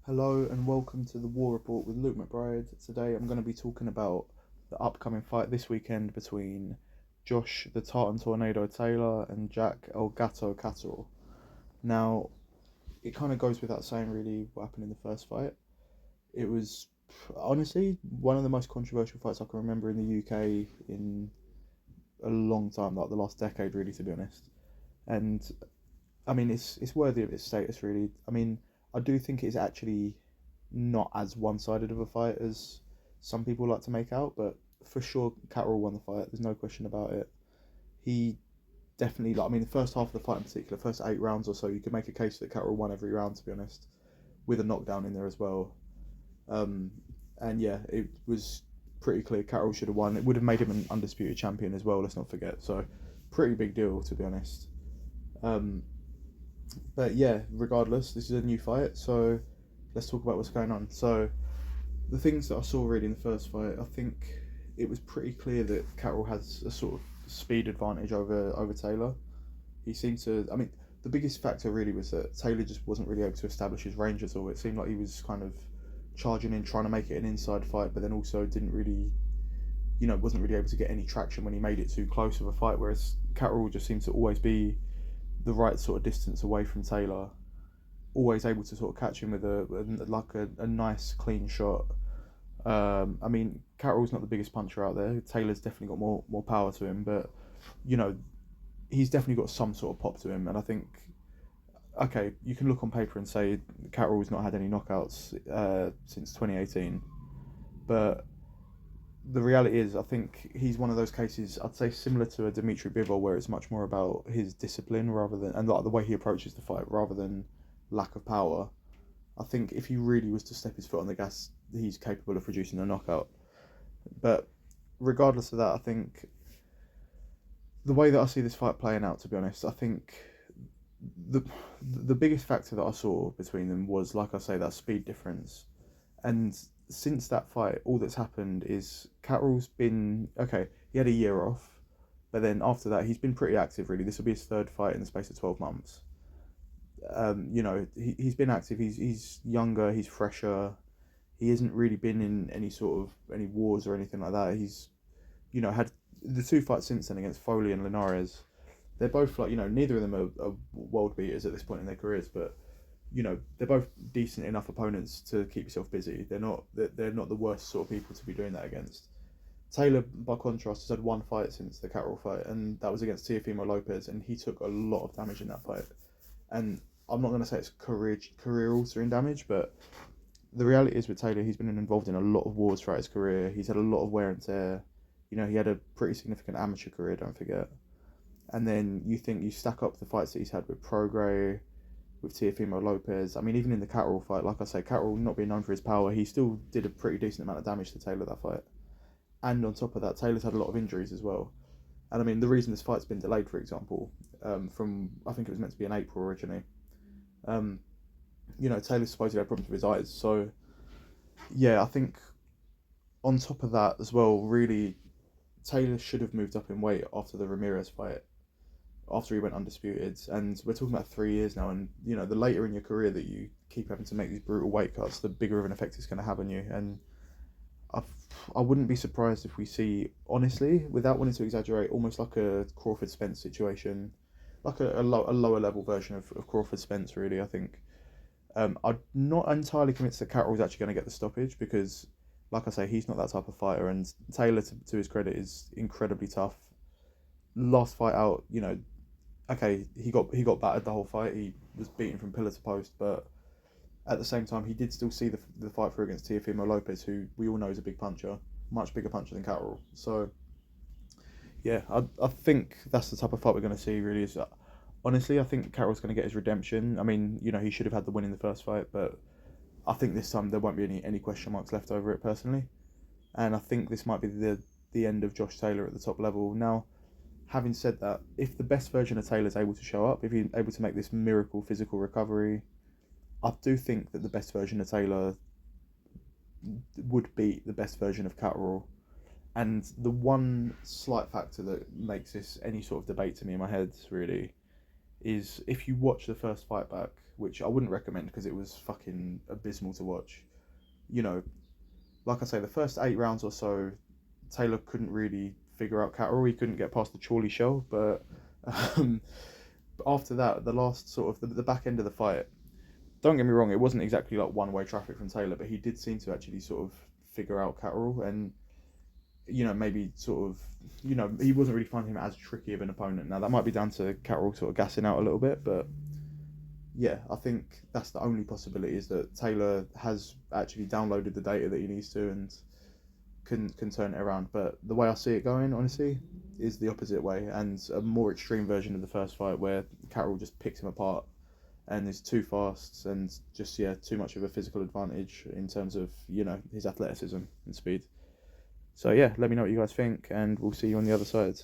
Hello and welcome to the War Report with Luke McBride. Today I'm going to be talking about the upcoming fight this weekend between Josh the Tartan Tornado Taylor and Jack El Gato Catterall. Now, it kind of goes without saying really what happened in the first fight. It was honestly one of the most controversial fights I can remember in the UK in a long time, like the last decade really, to be honest. And I mean, it's worthy of its status, really. I mean, I do think it's actually not as one-sided of a fight as some people like to make out, but for sure, Catterall won the fight. There's no question about it. He definitely, like, I mean, the first half of the fight in particular, first 8 rounds or so, you could make a case that Catterall won every round, to be honest, with a knockdown in there as well. Um, and yeah, it was pretty clear Catterall should have won. It would have made him an undisputed champion as well. Let's not forget. So, pretty big deal, to be honest. Um, But yeah, regardless, this is a new fight, so let's talk about what's going on. So the things that I saw really in the first fight, I think it was pretty clear that Catterall has a sort of speed advantage over Taylor. He seemed to. I mean, the biggest factor really was that Taylor just wasn't really able to establish his range at all. It seemed like he was kind of charging in, trying to make it an inside fight, but then also didn't really, wasn't really able to get any traction when he made it too close of a fight. Whereas Catterall just seemed to always be the right sort of distance away from Taylor, always able to sort of catch him with a nice clean shot. I mean, Catterall's not the biggest puncher out there. Taylor's definitely got more power to him, but you know he's definitely got some sort of pop to him. And I think, okay, you can look on paper and say Catterall's not had any knockouts since 2018, but the reality is, I think he's one of those cases. I'd say similar to a Dimitri Bivol, where it's much more about his discipline rather than and like the way he approaches the fight rather than lack of power. I think if he really was to step his foot on the gas, he's capable of producing a knockout. But regardless of that, I think the way that I see this fight playing out, to be honest, I think the the biggest factor that I saw between them was, like I say, that speed difference. And since that fight, all that's happened is Catterall's been okay. He had a year off, but then after that, he's been pretty active. Really, this will be his third fight in the space of 12 months. He's been active. He's younger. He's fresher. He hasn't really been in any sort of any wars or anything like that. He's had the two fights since then against Foley and Linares. They're both like neither of them are world beaters at this point in their careers, but they're both decent enough opponents to keep yourself busy. They're not the worst sort of people to be doing that against. Taylor, by contrast, has had one fight since the Catterall fight, and that was against Teofimo Lopez, and he took a lot of damage in that fight. And I'm not going to say it's career altering damage, but the reality is with Taylor, he's been involved in a lot of wars throughout his career. He's had a lot of wear and tear. He had a pretty significant amateur career, don't forget. And then you stack up the fights that he's had with Prograis, with Teofimo Lopez. I mean, even in the Catterall fight, like I say, Catterall not being known for his power, he still did a pretty decent amount of damage to Taylor that fight. And on top of that, Taylor's had a lot of injuries as well. And I mean, the reason this fight's been delayed, for example, from I think it was meant to be in April originally. Um, Taylor supposedly had problems with his eyes. So yeah, I think on top of that as well, really, Taylor should have moved up in weight after the Ramirez fight, after he went undisputed. And we're talking about 3 years now, and the later in your career that you keep having to make these brutal weight cuts, the bigger of an effect it's going to have on you. And I I wouldn't be surprised if we see, honestly, without wanting to exaggerate, almost like a Crawford Spence situation, like a lower level version of Crawford Spence, really, I think. I'm not entirely convinced that Catterall's actually going to get the stoppage because, like I say, he's not that type of fighter, and Taylor, to his credit, is incredibly tough. Last fight out, okay, he got battered the whole fight. He was beaten from pillar to post, but at the same time, he did still see the fight through against Teofimo Lopez, who we all know is a big puncher, much bigger puncher than Catterall. So yeah, I think that's the type of fight we're going to see. Really, is honestly, I think Catterall's going to get his redemption. I mean, he should have had the win in the first fight, but I think this time there won't be any question marks left over it personally, and I think this might be the end of Josh Taylor at the top level. Now, having said that, if the best version of Taylor is able to show up, if he's able to make this miracle physical recovery, I do think that the best version of Taylor would beat the best version of Catterall. And the one slight factor that makes this any sort of debate to me in my head, really, is if you watch the first fight back, which I wouldn't recommend because it was fucking abysmal to watch. You know, like I say, the first 8 rounds or so, Taylor couldn't really figure out Catterall. He couldn't get past the Chorley shell, but um, after that, the last sort of the back end of the fight, don't get me wrong, it wasn't exactly like one-way traffic from Taylor, but he did seem to actually sort of figure out Catterall, and maybe sort of, he wasn't really finding him as tricky of an opponent. Now that might be down to Catterall sort of gassing out a little bit, but yeah, I think that's the only possibility, is that Taylor has actually downloaded the data that he needs to and can turn it around. But the way I see it going, honestly, is the opposite way, and a more extreme version of the first fight where Catterall just picks him apart and is too fast and just too much of a physical advantage in terms of his athleticism and speed. So yeah, let me know what you guys think, and we'll see you on the other side.